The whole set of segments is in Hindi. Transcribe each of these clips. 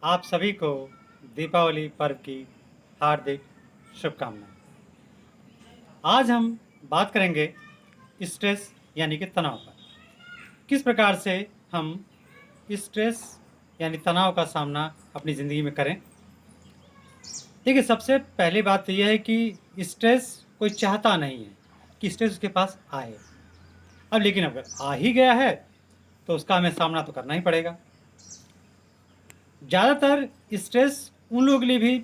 आप सभी को दीपावली पर्व की हार्दिक शुभकामनाएं। आज हम बात करेंगे स्ट्रेस यानी कि तनाव पर। किस प्रकार से हम स्ट्रेस यानी तनाव का सामना अपनी ज़िंदगी में करें। देखिए, सबसे पहली बात तो यह है कि स्ट्रेस कोई चाहता नहीं है कि स्ट्रेस उसके पास आए। अब लेकिन अगर आ ही गया है तो उसका हमें सामना तो करना ही पड़ेगा। ज़्यादातर स्ट्रेस उन लोगों के लिए भी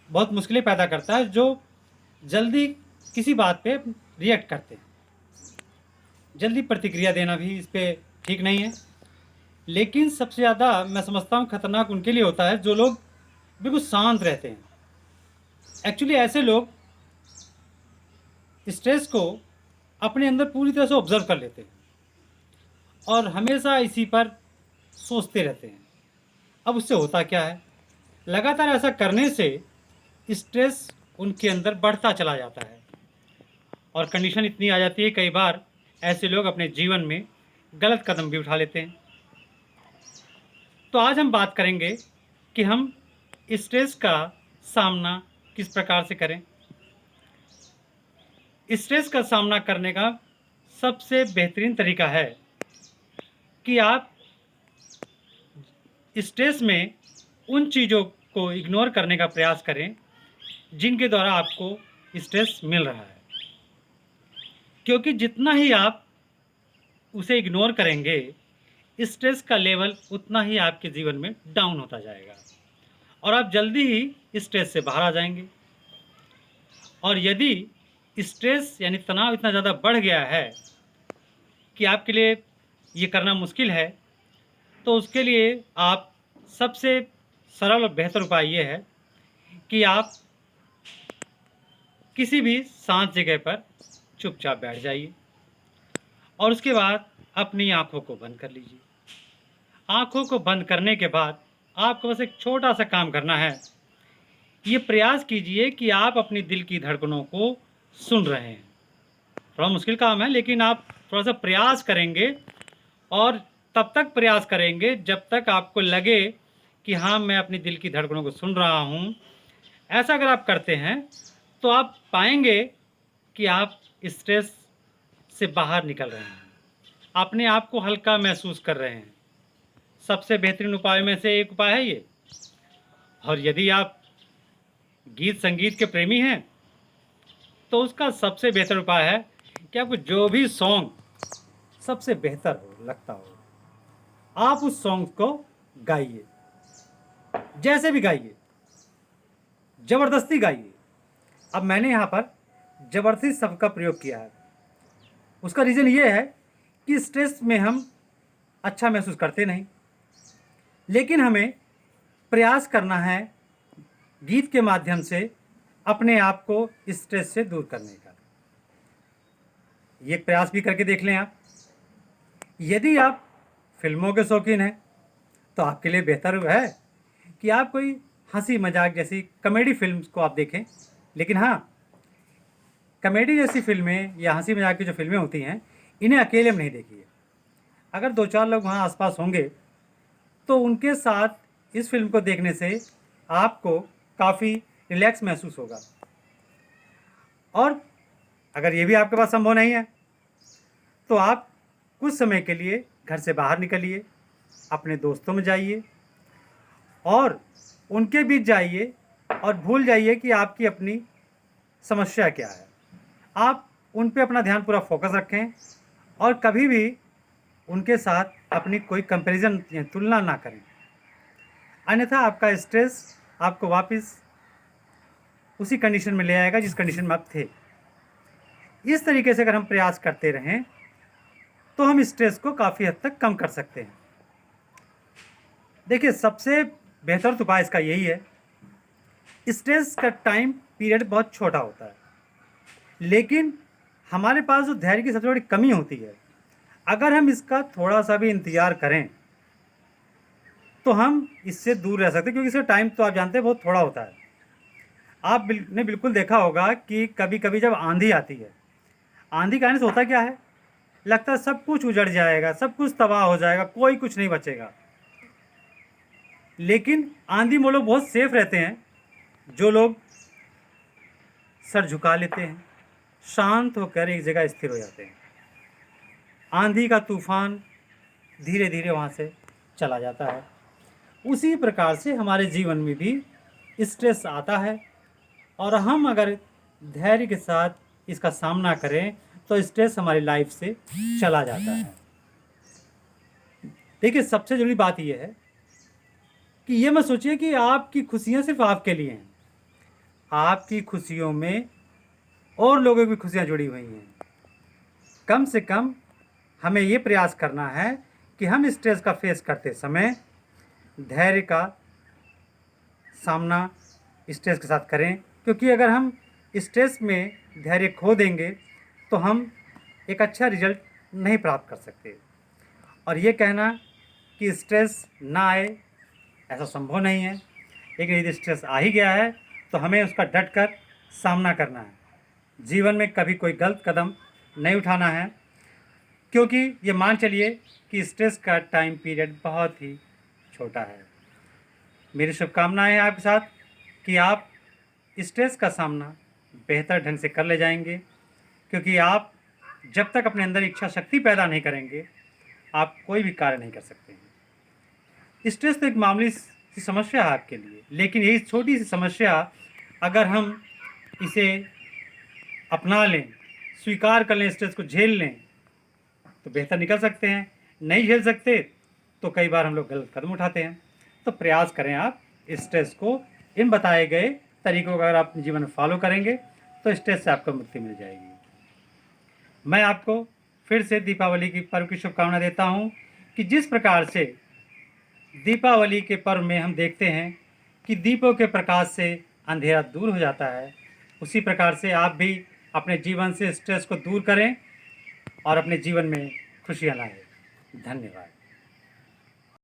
बहुत मुश्किलें पैदा करता है जो जल्दी किसी बात पे रिएक्ट करते हैं। जल्दी प्रतिक्रिया देना भी इस पे ठीक नहीं है। लेकिन सबसे ज़्यादा मैं समझता हूँ खतरनाक उनके लिए होता है जो लोग बिल्कुल शांत रहते हैं। एक्चुअली ऐसे लोग स्ट्रेस को अपने अंदर पूरी तरह से ऑब्जर्व कर लेते हैं और हमेशा इसी पर सोचते रहते हैं। अब उससे होता क्या है, लगातार ऐसा करने से स्ट्रेस उनके अंदर बढ़ता चला जाता है और कंडीशन इतनी आ जाती है कई बार ऐसे लोग अपने जीवन में गलत कदम भी उठा लेते हैं। तो आज हम बात करेंगे कि हम स्ट्रेस का सामना किस प्रकार से करें। स्ट्रेस का सामना करने का सबसे बेहतरीन तरीका है कि आप स्ट्रेस में उन चीज़ों को इग्नोर करने का प्रयास करें जिनके द्वारा आपको स्ट्रेस मिल रहा है, क्योंकि जितना ही आप उसे इग्नोर करेंगे स्ट्रेस का लेवल उतना ही आपके जीवन में डाउन होता जाएगा और आप जल्दी ही स्ट्रेस से बाहर आ जाएंगे। और यदि स्ट्रेस यानी तनाव इतना ज़्यादा बढ़ गया है कि आपके लिए ये करना मुश्किल है, तो उसके लिए आप सबसे सरल और बेहतर उपाय ये है कि आप किसी भी शांत जगह पर चुपचाप बैठ जाइए और उसके बाद अपनी आँखों को बंद कर लीजिए। आँखों को बंद करने के बाद आपको बस एक छोटा सा काम करना है। ये प्रयास कीजिए कि आप अपनी दिल की धड़कनों को सुन रहे हैं। थोड़ा मुश्किल काम है, लेकिन आप थोड़ा सा प्रयास करेंगे और तब तक प्रयास करेंगे जब तक आपको लगे कि हाँ, मैं अपनी दिल की धड़कनों को सुन रहा हूँ। ऐसा अगर आप करते हैं तो आप पाएंगे कि आप स्ट्रेस से बाहर निकल रहे हैं, अपने आप को हल्का महसूस कर रहे हैं। सबसे बेहतरीन उपाय में से एक उपाय है ये। और यदि आप गीत संगीत के प्रेमी हैं तो उसका सबसे बेहतर उपाय है कि आपको जो भी सॉन्ग सबसे बेहतर हो लगता हो, आप उस सॉन्ग को गाइए। जैसे भी गाइए, ज़बरदस्ती गाइए। अब मैंने यहाँ पर ज़बरदस्ती शब्द का प्रयोग किया है। उसका रीज़न ये है कि स्ट्रेस में हम अच्छा महसूस करते नहीं, लेकिन हमें प्रयास करना है गीत के माध्यम से अपने आप को स्ट्रेस से दूर करने का। ये प्रयास भी करके देख लें आप। यदि आप फिल्मों के शौकीन हैं तो आपके लिए बेहतर है कि आप कोई हंसी मजाक जैसी कॉमेडी फिल्म्स को आप देखें। लेकिन हाँ, कॉमेडी जैसी फिल्में या हंसी मजाक की जो फिल्में होती हैं, इन्हें अकेले में नहीं देखिए। अगर दो चार लोग वहाँ आसपास होंगे तो उनके साथ इस फिल्म को देखने से आपको काफ़ी रिलैक्स महसूस होगा। और अगर ये भी आपके पास संभव नहीं है तो आप कुछ समय के लिए घर से बाहर निकलिए, अपने दोस्तों में जाइए और उनके बीच जाइए और भूल जाइए कि आपकी अपनी समस्या क्या है। आप उन पे अपना ध्यान पूरा फोकस रखें और कभी भी उनके साथ अपनी कोई कंपैरिजन या तुलना ना करें, अन्यथा आपका स्ट्रेस आपको वापस उसी कंडीशन में ले आएगा जिस कंडीशन में आप थे। इस तरीके से अगर हम प्रयास करते रहें तो हम स्ट्रेस को काफ़ी हद तक कम कर सकते हैं। देखिए, सबसे बेहतर तो उपाय इसका यही है। स्ट्रेस का टाइम पीरियड बहुत छोटा होता है, लेकिन हमारे पास जो धैर्य की सबसे बड़ी कमी होती है, अगर हम इसका थोड़ा सा भी इंतज़ार करें तो हम इससे दूर रह सकते हैं, क्योंकि इसका टाइम तो आप जानते हैं बहुत थोड़ा होता है। आपने बिल्कुल देखा होगा कि कभी कभी जब आंधी आती है, आंधी के आने से होता क्या है, लगता है सब कुछ उजड़ जाएगा, सब कुछ तबाह हो जाएगा, कोई कुछ नहीं बचेगा। लेकिन आंधी में लोग बहुत सेफ रहते हैं, जो लोग सर झुका लेते हैं, शांत होकर एक जगह स्थिर हो जाते हैं। आंधी का तूफान धीरे धीरे वहाँ से चला जाता है। उसी प्रकार से हमारे जीवन में भी स्ट्रेस आता है, और हम अगर धैर्य के साथ इसका सामना करें तो स्ट्रेस हमारी लाइफ से चला जाता है। देखिए, सबसे जरूरी बात यह है कि ये मत सोचिए कि आपकी खुशियाँ सिर्फ आपके लिए हैं। आपकी खुशियों में और लोगों की खुशियाँ जुड़ी हुई हैं। कम से कम हमें ये प्रयास करना है कि हम स्ट्रेस का फेस करते समय धैर्य का सामना स्ट्रेस के साथ करें, क्योंकि अगर हम स्ट्रेस में धैर्य खो देंगे तो हम एक अच्छा रिजल्ट नहीं प्राप्त कर सकते। और ये कहना कि स्ट्रेस ना आए, ऐसा संभव नहीं है। लेकिन यदि स्ट्रेस आ ही गया है तो हमें उसका डट कर सामना करना है। जीवन में कभी कोई गलत कदम नहीं उठाना है, क्योंकि ये मान चलिए कि स्ट्रेस का टाइम पीरियड बहुत ही छोटा है। मेरी शुभकामनाएं हैं आपके साथ कि आप स्ट्रेस का सामना बेहतर ढंग से कर ले जाएंगे, क्योंकि आप जब तक अपने अंदर इच्छा शक्ति पैदा नहीं करेंगे आप कोई भी कार्य नहीं कर सकते हैं। स्ट्रेस तो एक मामूली सी समस्या है आपके लिए, लेकिन यही छोटी सी समस्या अगर हम इसे अपना लें, स्वीकार कर लें, स्ट्रेस को झेल लें तो बेहतर निकल सकते हैं। नहीं झेल सकते तो कई बार हम लोग गलत कदम उठाते हैं। तो प्रयास करें आप स्ट्रेस को इन बताए गए तरीकों को अगर आप अपने जीवन में फॉलो करेंगे तो स्ट्रेस से आपको मुक्ति मिल जाएगी। मैं आपको फिर से दीपावली की पर्व की शुभकामना देता हूँ कि जिस प्रकार से दीपावली के पर्व में हम देखते हैं कि दीपों के प्रकाश से अंधेरा दूर हो जाता है, उसी प्रकार से आप भी अपने जीवन से स्ट्रेस को दूर करें और अपने जीवन में खुशियाँ लाएं। धन्यवाद।